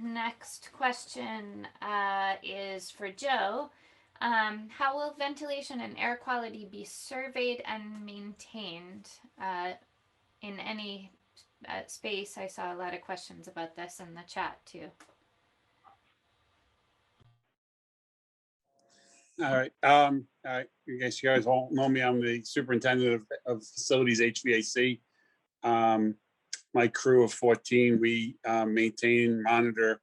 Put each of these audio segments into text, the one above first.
next question is for Joe. How will ventilation and air quality be surveyed and maintained in any space? I saw a lot of questions about this in the chat too. All right. I guess you guys all know me. I'm the superintendent of facilities HVAC. My crew of 14, we maintain, monitor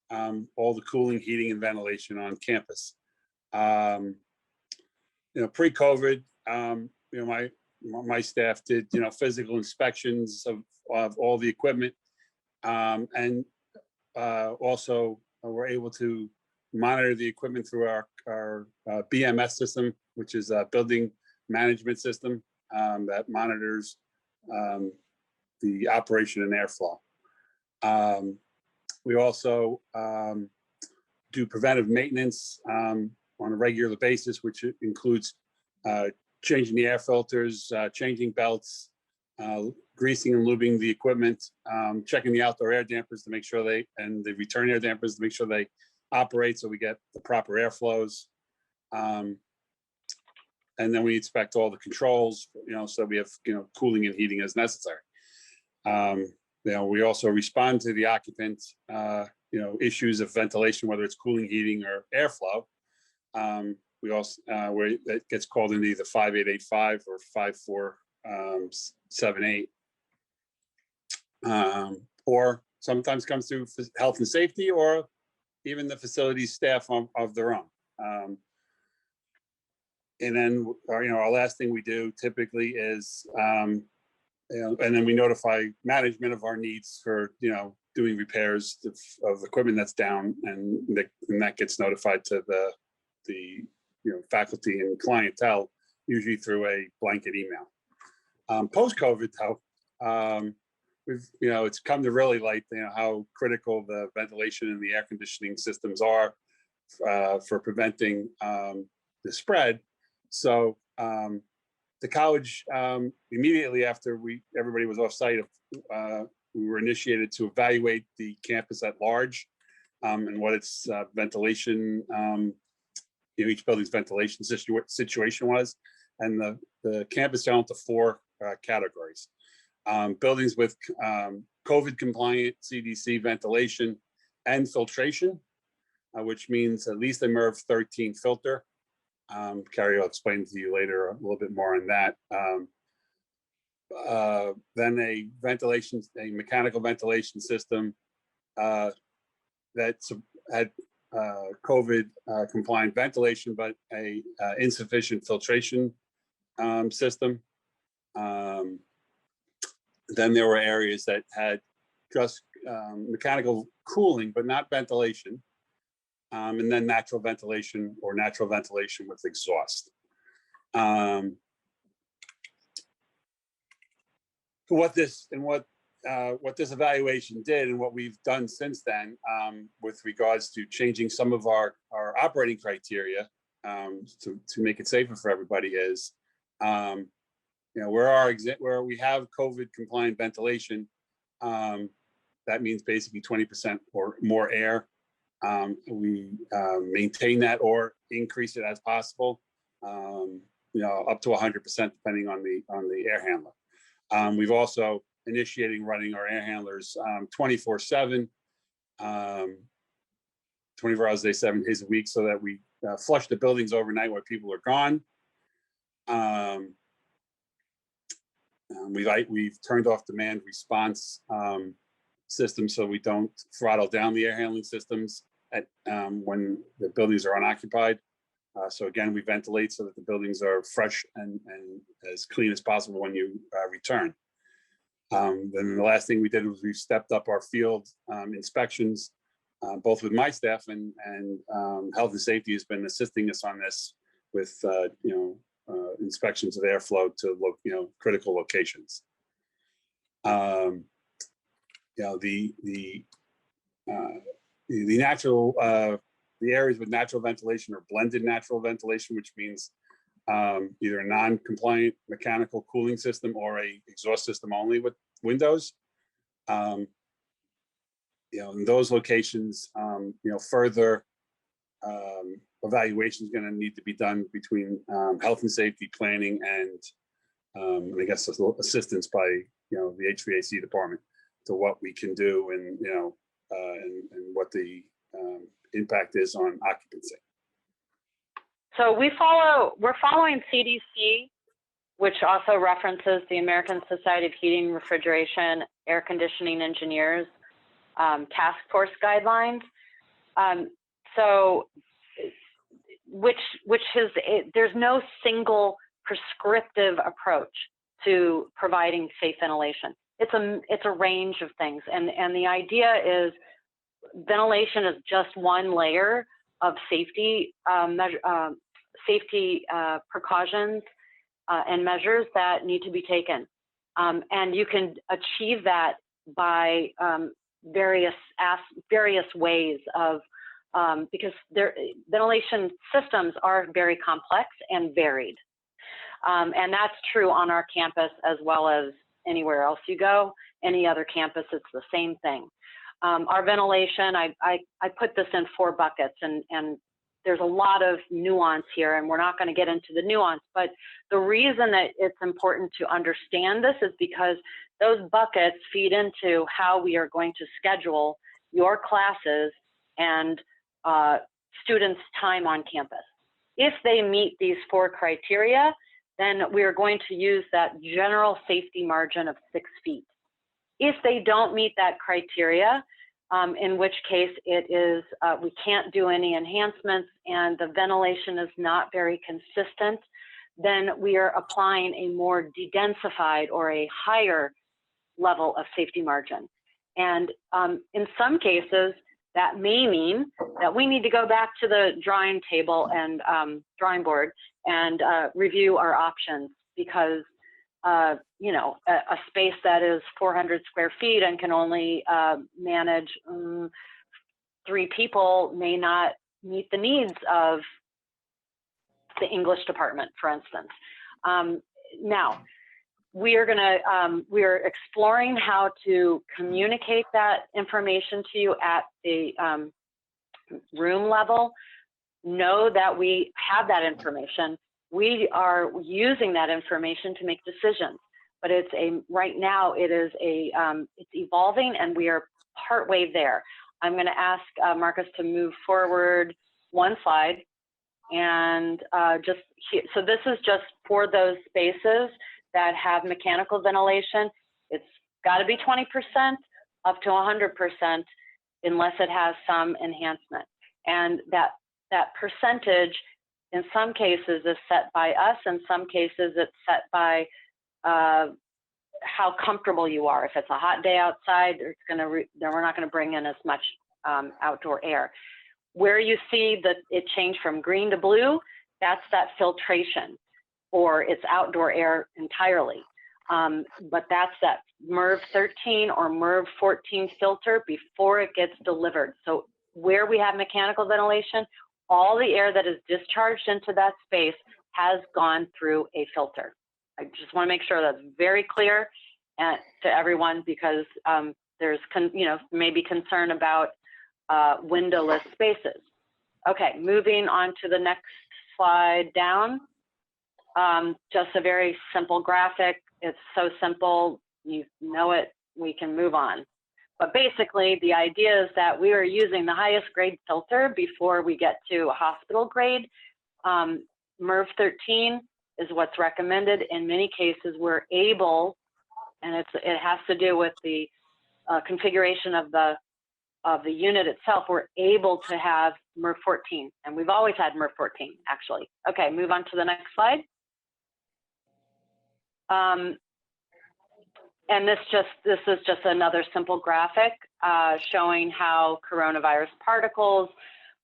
all the cooling, heating, and ventilation on campus. Pre-COVID, my staff did physical inspections of all the equipment, and also were able to monitor the equipment through our BMS system, which is a building management system that monitors the operation and airflow. We also do preventive maintenance on a regular basis, which includes changing the air filters, changing belts, greasing and lubing the equipment, checking the outdoor air dampers to make sure and the return air dampers to make sure they operate so we get the proper airflows. And then we inspect all the controls, so we have, cooling and heating as necessary. We also respond to the occupant, issues of ventilation, whether it's cooling, heating, or airflow. We also, where it gets called in either 5885 or 5478. Or sometimes comes through health and safety, or even the facility staff of their own. And then, our last thing we do typically is, and then we notify management of our needs for, doing repairs of equipment that's down, and that gets notified to the faculty and clientele, usually through a blanket email. Post-COVID, though, it's come to really light, how critical the ventilation and the air conditioning systems are for preventing the spread. So the college, immediately after everybody was off site, we were initiated to evaluate the campus at large and what its ventilation, each building's ventilation situation was. And the campus fell into four categories. Buildings with COVID compliant CDC ventilation and filtration, which means at least a MERV 13 filter. Carrie will explain to you later a little bit more on that. Then a mechanical ventilation system that had COVID compliant ventilation, but a insufficient filtration system. Then there were areas that had just mechanical cooling, but not ventilation. And then natural ventilation or natural ventilation with exhaust. What this evaluation did, and what we've done since then, with regards to changing some of our operating criteria to make it safer for everybody, is where we have COVID compliant ventilation, that means basically 20% or more air. We maintain that or increase it as possible, up to 100% depending on the air handler. We've also initiating running our air handlers 24/7, 24 hours a day, 7 days a week, so that we flush the buildings overnight where people are gone. We've turned off demand response systems so we don't throttle down the air handling systems when the buildings are unoccupied. So again, we ventilate so that the buildings are fresh and as clean as possible when you return. Then the last thing we did was we stepped up our field inspections, both with my staff and health and safety has been assisting us on this with inspections of airflow to critical locations. The areas with natural ventilation or blended natural ventilation, which means either a non-compliant mechanical cooling system or a exhaust system only with windows. in those locations, further evaluation is going to need to be done between health and safety planning and I guess assistance by the HVAC department to what we can do and and what the impact is on occupancy. So we're following CDC, which also references the American Society of Heating, Refrigeration, Air Conditioning Engineers task force guidelines. There's no single prescriptive approach to providing safe ventilation. It's a range of things, and the idea is ventilation is just one layer of safety precautions and measures that need to be taken, and you can achieve that by various ways of because ventilation systems are very complex and varied, and that's true on our campus as well as anywhere else you go. Any other campus, it's the same thing. Our ventilation, I put this in 4 buckets, and there's a lot of nuance here, and we're not going to get into the nuance, but the reason that it's important to understand this is because those buckets feed into how we are going to schedule your classes and students' time on campus. If they meet these 4 criteria, then we are going to use that general safety margin of 6 feet. If they don't meet that criteria, in which case it is, we can't do any enhancements and the ventilation is not very consistent, then we are applying a more dedensified or a higher level of safety margin. And in some cases, that may mean that we need to go back to the drawing table and drawing board and review our options, because a space that is 400 square feet and can only manage 3 people may not meet the needs of the English department, for instance. Now, we are exploring how to communicate that information to you at the room level. Know that we have that information. We are using that information to make decisions, but right now it's evolving, and we are partway there. I'm going to ask Marcus to move forward 1 slide, and so this is just for those spaces that have mechanical ventilation. It's got to be 20% up to 100% unless it has some enhancement, and that percentage in some cases is set by us. In some cases it's set by how comfortable you are. If it's a hot day outside, then we're not going to bring in as much outdoor air. Where you see that it changed from green to blue, that's that filtration, or it's outdoor air entirely. But that's that MERV 13 or MERV 14 filter before it gets delivered. So where we have mechanical ventilation, all the air that is discharged into that space has gone through a filter. I just want to make sure that's very clear to everyone, because there's maybe concern about windowless spaces. Okay, moving on to the next slide down. Just a very simple graphic. It's so simple, you know it, we can move on. But basically, the idea is that we are using the highest grade filter before we get to a hospital grade. MERV 13 is what's recommended. In many cases, we're able, and it has to do with the configuration of the unit itself, we're able to have MERV 14, and we've always had MERV 14, actually. Okay, move on to the next slide. And this is just another simple graphic showing how coronavirus particles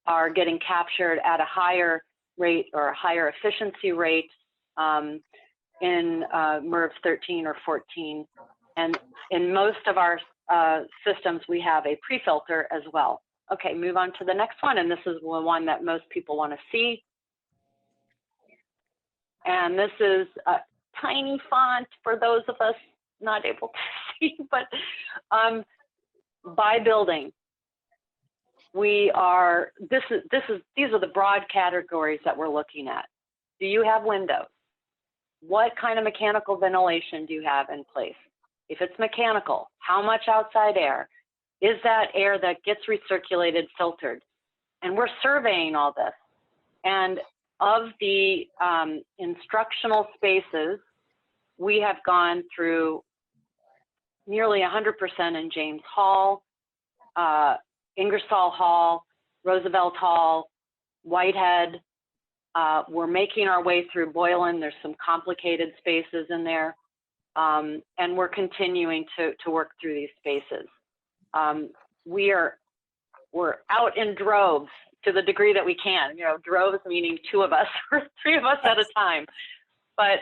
are getting captured at a higher rate or a higher efficiency rate in MERV 13 or 14. And in most of our systems, we have a pre-filter as well. Okay, move on to the next one. And this is the one that most people want to see. And this is a tiny font for those of us not able to see, but by building, these are the broad categories that we're looking at. Do you have windows? What kind of mechanical ventilation do you have in place? If it's mechanical, how much outside air? Is that air that gets recirculated filtered? And we're surveying all this. And of the instructional spaces, we have gone through nearly 100% in James Hall, Ingersoll Hall, Roosevelt Hall, Whitehead. We're making our way through Boylan. There's some complicated spaces in there. And we're continuing to work through these spaces. We're out in droves to the degree that we can, droves meaning 2 of us or 3 of us at a time. But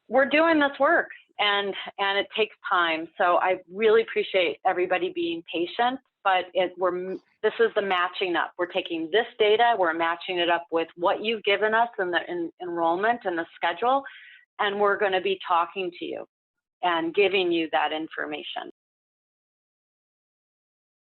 we're doing this work and it takes time. So I really appreciate everybody being patient, but this is the matching up. We're taking this data, we're matching it up with what you've given us in the enrollment and the schedule, and we're going to be talking to you and giving you that information.